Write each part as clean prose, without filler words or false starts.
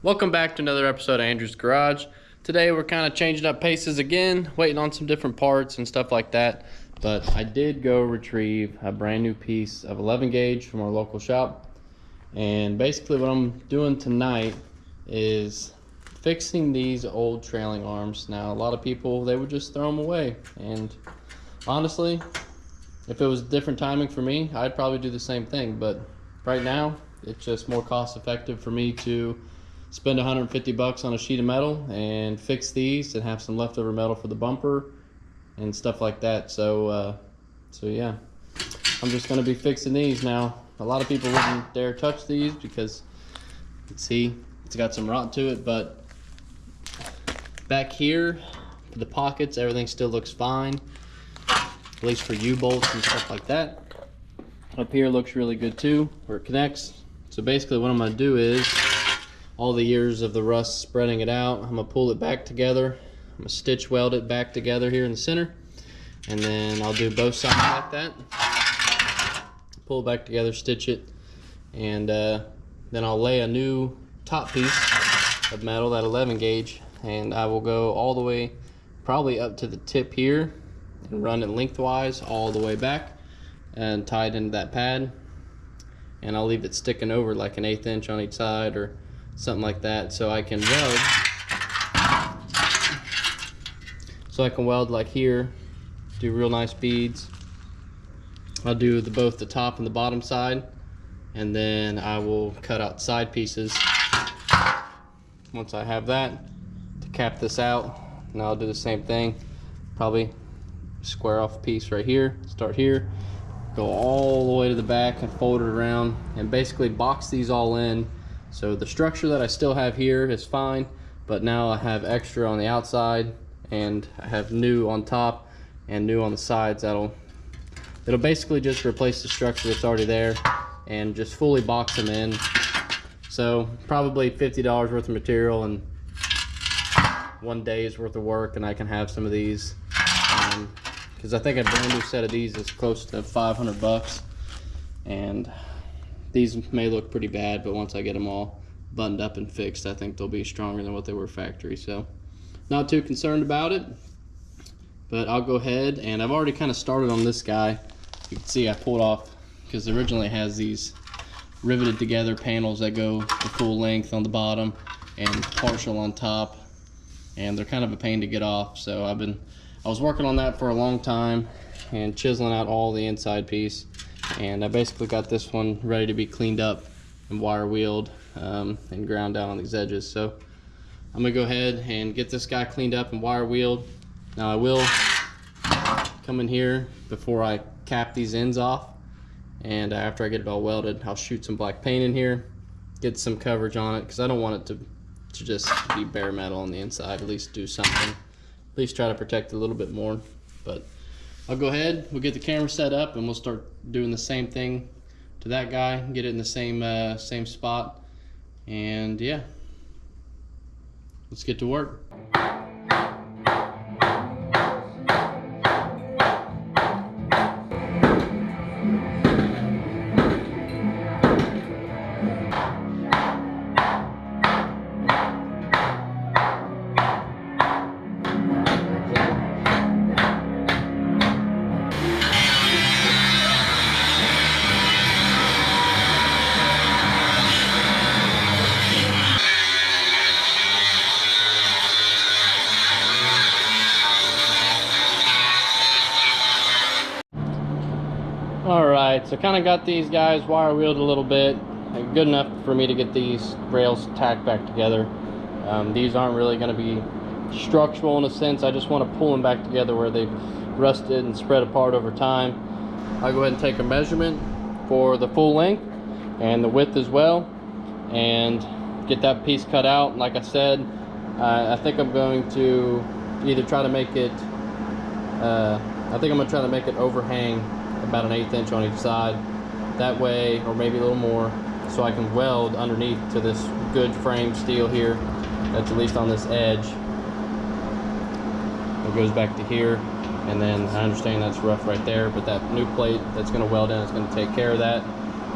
Welcome back to another episode of Andrew's Garage. Today we're kind of changing up paces again, waiting on some different parts and stuff like that. But I did go retrieve a brand new piece of 11 gauge from our local shop. And basically what I'm doing tonight is fixing these old trailing arms. Now a lot of people, they would just throw them away. And honestly, if it was different timing for me, I'd probably do the same thing. But right now, it's just more cost effective for me to spend 150 bucks on a sheet of metal and fix these and have some leftover metal for the bumper and stuff like that. So yeah, I'm just going to be fixing these now. A lot of people wouldn't dare touch these because you can see it's got some rot to it, but back here, the pockets, everything still looks fine, at least for U-bolts and stuff like that. Up here looks really good too, where it connects. So basically what I'm going to do is, all the years of the rust spreading it out, I'm gonna pull it back together. I'm gonna stitch weld it back together here in the center, and then I'll do both sides like that. Pull it back together, stitch it, and then I'll lay a new top piece of metal, that 11 gauge, and I will go all the way probably up to the tip here and run it lengthwise all the way back and tie it into that pad, and I'll leave it sticking over like an 1/8 inch on each side or something like that, so I can weld like here, do real nice beads. I'll do both the top and the bottom side, and then I will cut out side pieces once I have that to cap this out. And I'll do the same thing, probably square off a piece right here, start here, go all the way to the back and fold it around and basically box these all in. So the structure that I still have here is fine, but now I have extra on the outside, and I have new on top and new on the sides. It'll basically just replace the structure that's already there and just fully box them in. So probably $50 worth of material and 1 day's worth of work, and I can have some of these, because I think a brand new set of these is close to 500 bucks, and these may look pretty bad, but once I get them all buttoned up and fixed, I think they'll be stronger than what they were factory. So not too concerned about it, but I'll go ahead, and I've already kind of started on this guy. You can see I pulled off, because originally it has these riveted together panels that go the full length on the bottom and partial on top, and they're kind of a pain to get off. So I was working on that for a long time and chiseling out all the inside piece. And I basically got this one ready to be cleaned up and wire wheeled and ground down on these edges. So I'm gonna go ahead and get this guy cleaned up and wire wheeled. Now I will come in here before I cap these ends off, and after I get it all welded, I'll shoot some black paint in here, get some coverage on it, because I don't want it to just be bare metal on the inside. At least do something, at least try to protect it a little bit more. But I'll go ahead, we'll get the camera set up, and we'll start doing the same thing to that guy, get it in the same spot, and yeah, let's get to work. Alright, so kind of got these guys wire wheeled a little bit, good enough for me to get these rails tacked back together. These aren't really going to be structural in a sense. I just want to pull them back together where they've rusted and spread apart over time. I'll go ahead and take a measurement for the full length and the width as well, and get that piece cut out. Like I said, I think I'm going to either try to make it overhang about an 1/8 inch on each side, that way, or maybe a little more, so I can weld underneath to this good frame steel here that's at least on this edge. It goes back to here, and then I understand that's rough right there, but that new plate that's going to weld in is going to take care of that.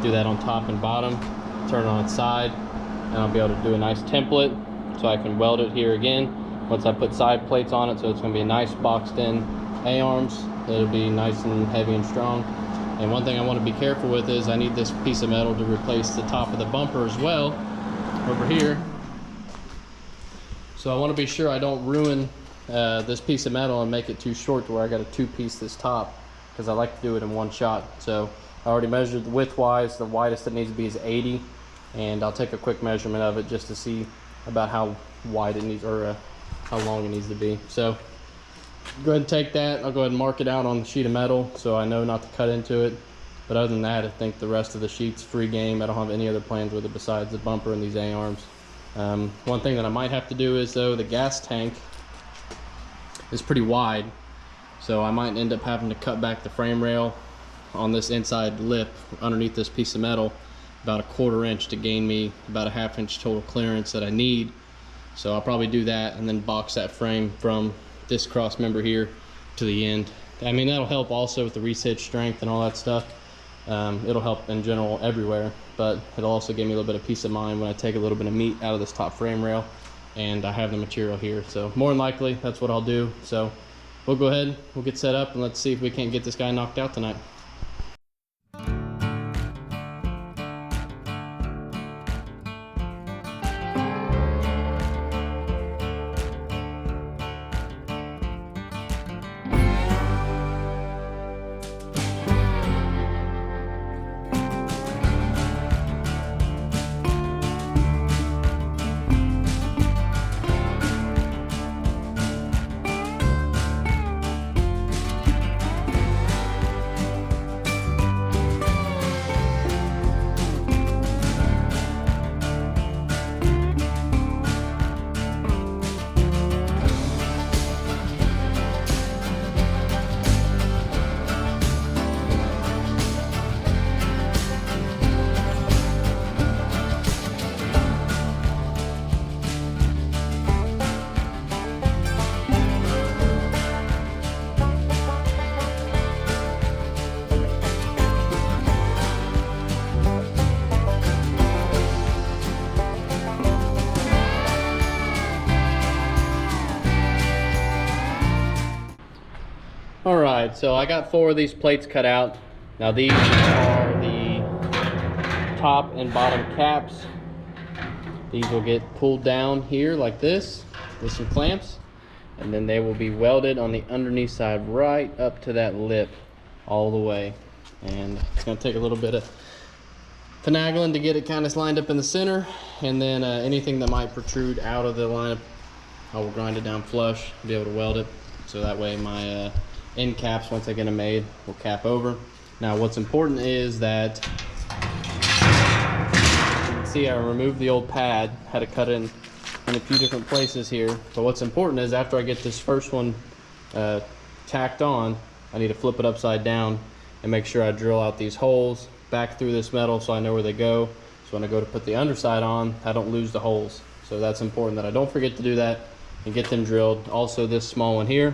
Do that on top and bottom, turn it on its side, and I'll be able to do a nice template so I can weld it here again once I put side plates on it. So it's going to be a nice boxed in A-arms. It'll be nice and heavy and strong. And one thing I want to be careful with is I need this piece of metal to replace the top of the bumper as well over here. So I want to be sure I don't ruin this piece of metal and make it too short to where I got to 2-piece this top, because I like to do it in one shot. So I already measured the width wise. The widest it needs to be is 80, and I'll take a quick measurement of it just to see about how wide it needs, or how long it needs to be. So go ahead and take that. I'll go ahead and mark it out on the sheet of metal so I know not to cut into it. But other than that, I think the rest of the sheet's free game. I don't have any other plans with it besides the bumper and these A-arms. One thing that I might have to do is, though, the gas tank is pretty wide, so I might end up having to cut back the frame rail on this inside lip underneath this piece of metal about a 1/4 inch to gain me about a 1/2 inch total clearance that I need. So I'll probably do that and then box that frame from this cross member here to the end. I mean, that'll help also with the reach strength and all that stuff. It'll help in general everywhere, but it'll also give me a little bit of peace of mind when I take a little bit of meat out of this top frame rail and I have the material here. So more than likely that's what I'll do. So we'll go ahead, we'll get set up, and let's see if we can't get this guy knocked out tonight. Alright, so I got 4 of these plates cut out. Now these are the top and bottom caps. These will get pulled down here like this with some clamps, and then they will be welded on the underneath side right up to that lip all the way. And it's going to take a little bit of finagling to get it kind of lined up in the center, and then anything that might protrude out of the line, I will grind it down flush to be able to weld it, so that way my end caps, once I get them made, will cap over. Now what's important is that, you can see I removed the old pad, had to cut it in a few different places here, but what's important is after I get this first one tacked on, I need to flip it upside down and make sure I drill out these holes back through this metal so I know where they go, so when I go to put the underside on, I don't lose the holes. So that's important that I don't forget to do that and get them drilled. Also this small one here,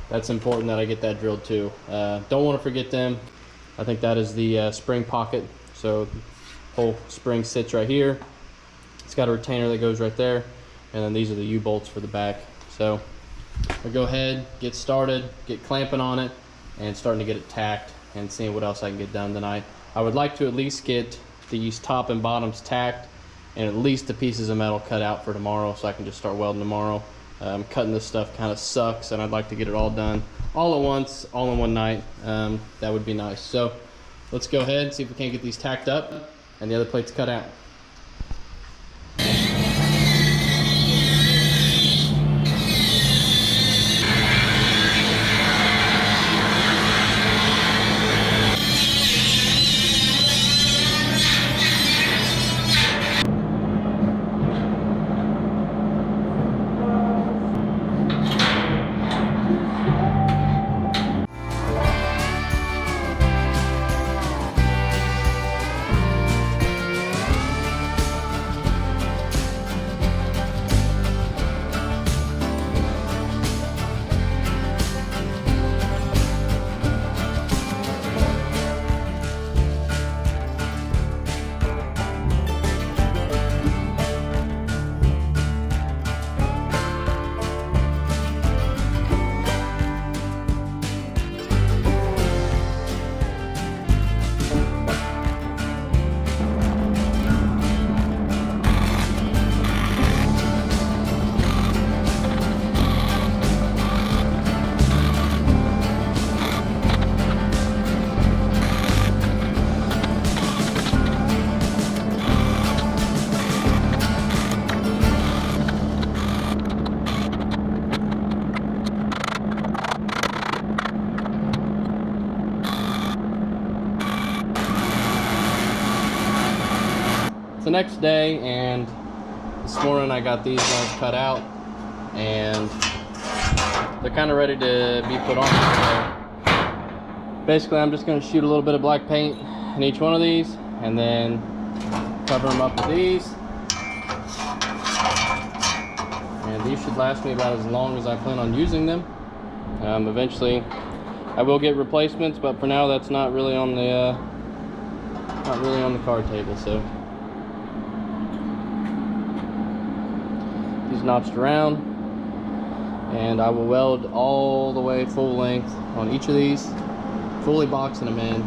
that's important that I get that drilled too. Don't want to forget them. I think that is the spring pocket. So the whole spring sits right here. It's got a retainer that goes right there, and then these are the U-bolts for the back. So I'll go ahead, get started, get clamping on it, and starting to get it tacked and seeing what else I can get done tonight. I would like to at least get these top and bottoms tacked and at least the pieces of metal cut out for tomorrow so I can just start welding tomorrow. Cutting this stuff kind of sucks, and I'd like to get it all done all at once, all in one night. That would be nice. So let's go ahead and see if we can't get these tacked up and the other plates cut out. next day, and this morning I got these ones cut out, and they're kind of ready to be put on. So basically, I'm just going to shoot a little bit of black paint in each one of these, and then cover them up with these. And these should last me about as long as I plan on using them. Eventually, I will get replacements, but for now, that's not really on the card table. So these notched around, and I will weld all the way full length on each of these, fully boxing them in.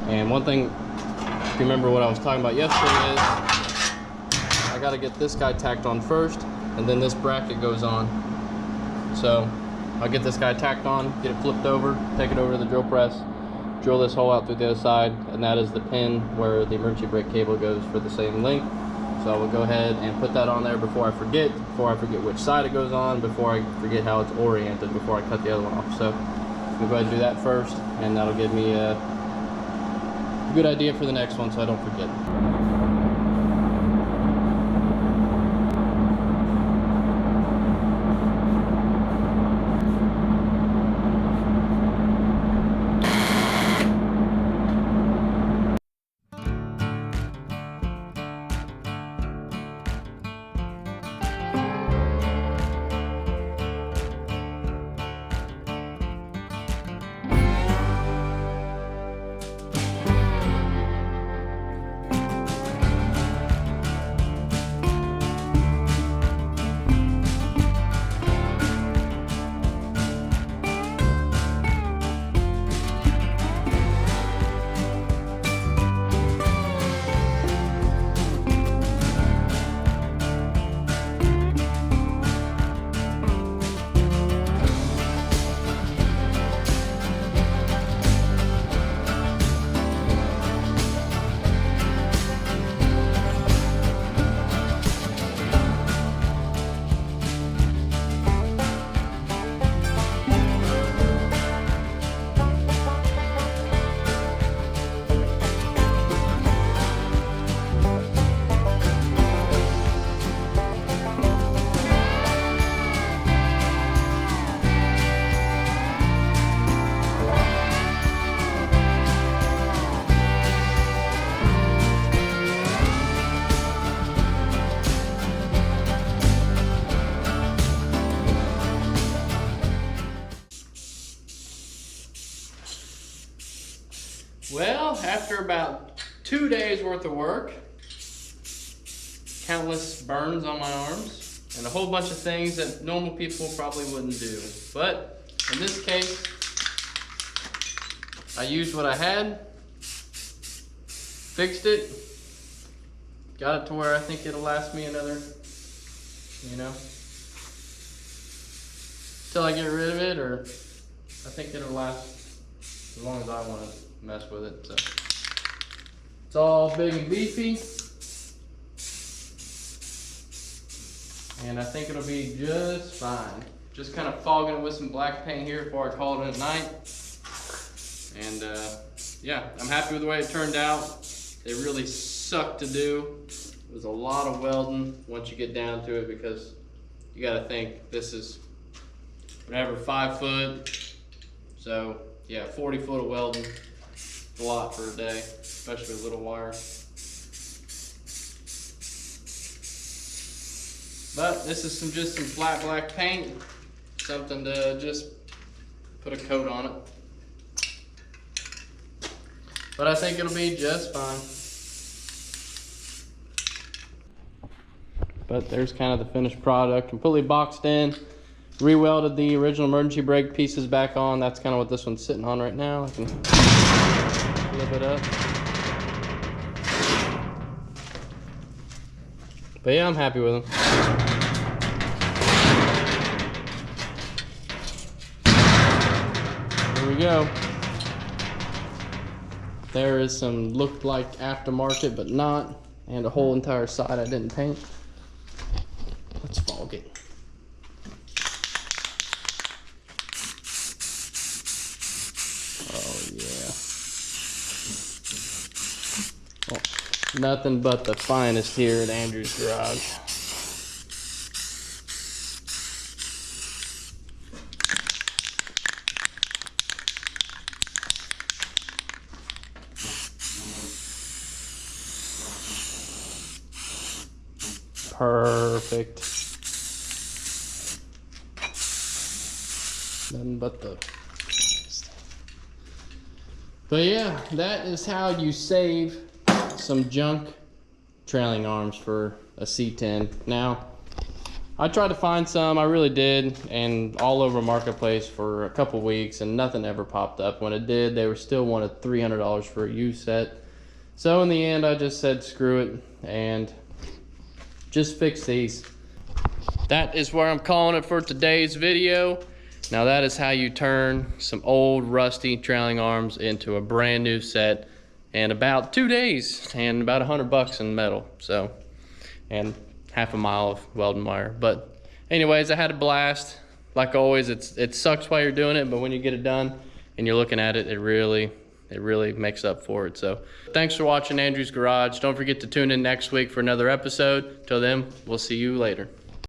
And one thing, if you remember what I was talking about yesterday, is I got to get this guy tacked on first, and then this bracket goes on. So I'll get this guy tacked on, get it flipped over, take it over to the drill press, drill this hole out through the other side, and that is the pin where the emergency brake cable goes for the same length. So I will go ahead and put that on there before I forget which side it goes on, before I forget how it's oriented, before I cut the other one off. So we'll go ahead and do that first, and that'll give me a good idea for the next one so I don't forget. Well, after about 2 days worth of work, countless burns on my arms, and a whole bunch of things that normal people probably wouldn't do. But in this case, I used what I had, fixed it, got it to where I think it'll last me another, till I get rid of it, or I think it'll last as long as I want to mess with it. So it's all big and beefy, and I think it'll be just fine. Just kind of fogging it with some black paint here before I call it at night. And yeah, I'm happy with the way it turned out. It really sucked to do. It was a lot of welding once you get down to it, because you got to think this is whatever, 5 foot. So yeah, 40 foot of welding. A lot for a day, especially with little wire. But this is just some flat black paint, something to just put a coat on it. But I think it'll be just fine. But there's kind of the finished product, completely boxed in. Re-welded the original emergency brake pieces back on. That's kind of what this one's sitting on right now. I can flip it up. But yeah, I'm happy with them. Here we go. There is some looked like aftermarket, but not, and a whole entire side I didn't paint. Let's fog it. Nothing but the finest here at Andrew's Garage. Perfect. Nothing but the... But yeah, that is how you save some junk trailing arms for a C10. Now, I tried to find some, I really did, and all over Marketplace for a couple weeks, and nothing ever popped up. When it did, they were still wanted $300 for a used set. So in the end, I just said screw it and just fix these. That is where I'm calling it for today's video. Now that is how you turn some old rusty trailing arms into a brand new set in about 2 days and about $100 in metal. So, and half a mile of welding wire. But anyways, I had a blast. Like always, it sucks while you're doing it, but when you get it done and you're looking at it, it really makes up for it. So thanks for watching Andrew's Garage. Don't forget to tune in next week for another episode. Till then, we'll see you later.